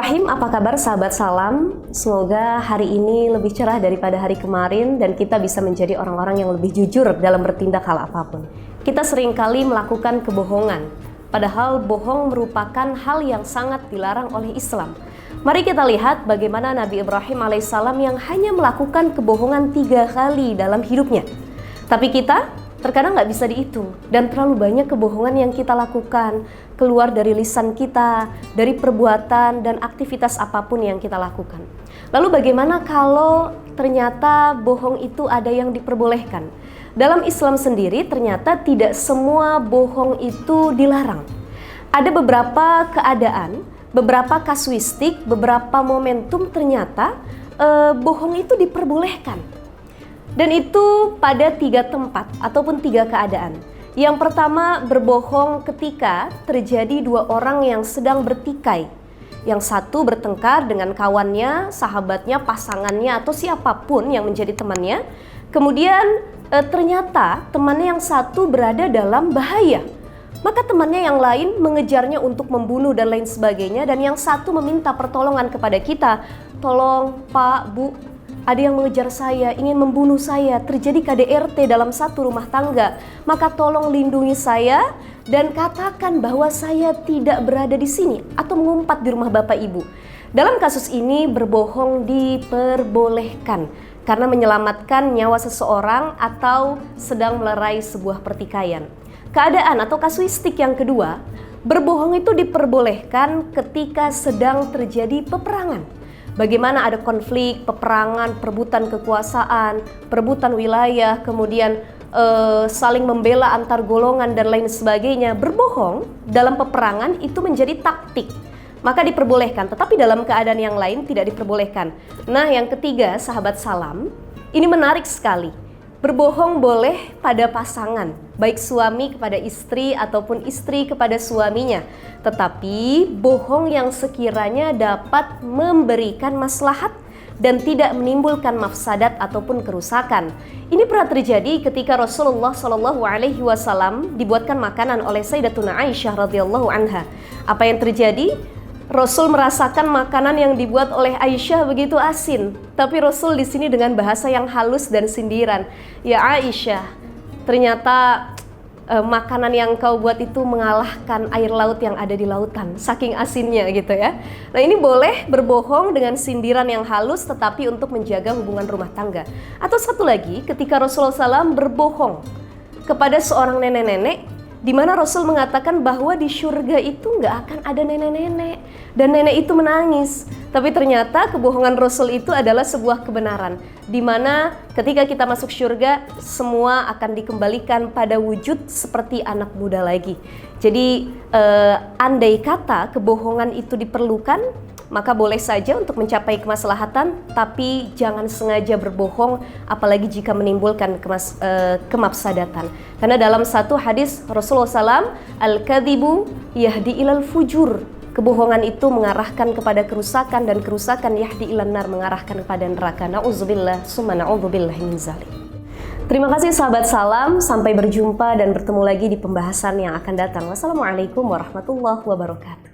Bismillahirrahmanirrahim. Apa kabar sahabat salam? Semoga hari ini lebih cerah daripada hari kemarin dan kita bisa menjadi orang-orang yang lebih jujur dalam bertindak hal apapun. Kita seringkali melakukan kebohongan, padahal bohong merupakan hal yang sangat dilarang oleh Islam. Mari kita lihat bagaimana Nabi Ibrahim alaihissalam yang hanya melakukan kebohongan 3 kali dalam hidupnya. Tapi kita terkadang nggak bisa dihitung, dan terlalu banyak kebohongan yang kita lakukan keluar dari lisan kita, dari perbuatan dan aktivitas apapun yang kita lakukan. Lalu bagaimana kalau ternyata bohong itu ada yang diperbolehkan? Dalam Islam sendiri ternyata tidak semua bohong itu dilarang. Ada beberapa keadaan, beberapa kasuistik, beberapa momentum ternyata bohong itu diperbolehkan. Dan itu pada 3 tempat ataupun 3 keadaan. Yang pertama, berbohong ketika terjadi 2 orang yang sedang bertikai. Yang satu bertengkar dengan kawannya, sahabatnya, pasangannya, atau siapapun yang menjadi temannya. Kemudian ternyata temannya yang satu berada dalam bahaya. Maka temannya yang lain mengejarnya untuk membunuh dan lain sebagainya. Dan yang satu meminta pertolongan kepada kita. Tolong Pak, Bu, ada yang mengejar saya, ingin membunuh saya, terjadi KDRT dalam satu rumah tangga. Maka tolong lindungi saya dan katakan bahwa saya tidak berada di sini atau mengumpat di rumah Bapak Ibu. Dalam kasus ini berbohong diperbolehkan karena menyelamatkan nyawa seseorang atau sedang melerai sebuah pertikaian. Keadaan atau kasuistik yang kedua, berbohong itu diperbolehkan ketika sedang terjadi peperangan. Bagaimana ada konflik, peperangan, perebutan kekuasaan, perebutan wilayah, kemudian saling membela antar golongan dan lain sebagainya. Berbohong dalam peperangan itu menjadi taktik, maka diperbolehkan. Tetapi dalam keadaan yang lain tidak diperbolehkan. Nah, yang ketiga, sahabat salam, ini menarik sekali. Berbohong boleh pada pasangan, baik suami kepada istri ataupun istri kepada suaminya. Tetapi bohong yang sekiranya dapat memberikan maslahat dan tidak menimbulkan mafsadat ataupun kerusakan. Ini pernah terjadi ketika Rasulullah SAW dibuatkan makanan oleh Sayyidatuna Aisyah radhiyallahu anha. Apa yang terjadi? Rasul merasakan makanan yang dibuat oleh Aisyah begitu asin, tapi Rasul di sini dengan bahasa yang halus dan sindiran. Ya Aisyah, ternyata makanan yang kau buat itu mengalahkan air laut yang ada di lautan, saking asinnya gitu ya. Nah, ini boleh berbohong dengan sindiran yang halus tetapi untuk menjaga hubungan rumah tangga. Atau satu lagi, ketika Rasulullah SAW berbohong kepada seorang nenek-nenek, di mana Rasul mengatakan bahwa di surga itu nggak akan ada nenek-nenek dan nenek itu menangis. Tapi ternyata kebohongan Rasul itu adalah sebuah kebenaran, di mana ketika kita masuk surga semua akan dikembalikan pada wujud seperti anak muda lagi. Jadi andai kata kebohongan itu diperlukan, maka boleh saja untuk mencapai kemaslahatan, tapi jangan sengaja berbohong, apalagi jika menimbulkan kemafsadatan. Karena dalam satu hadis Rasulullah SAW, al-kadhibu yahdi ilal fujur. Kebohongan itu mengarahkan kepada kerusakan, dan kerusakan yahdi ilan nar, mengarahkan kepada neraka. Na'udzubillah, summa na'udzubillah min zalik. Terima kasih sahabat salam, sampai berjumpa dan bertemu lagi di pembahasan yang akan datang. Wassalamualaikum warahmatullahi wabarakatuh.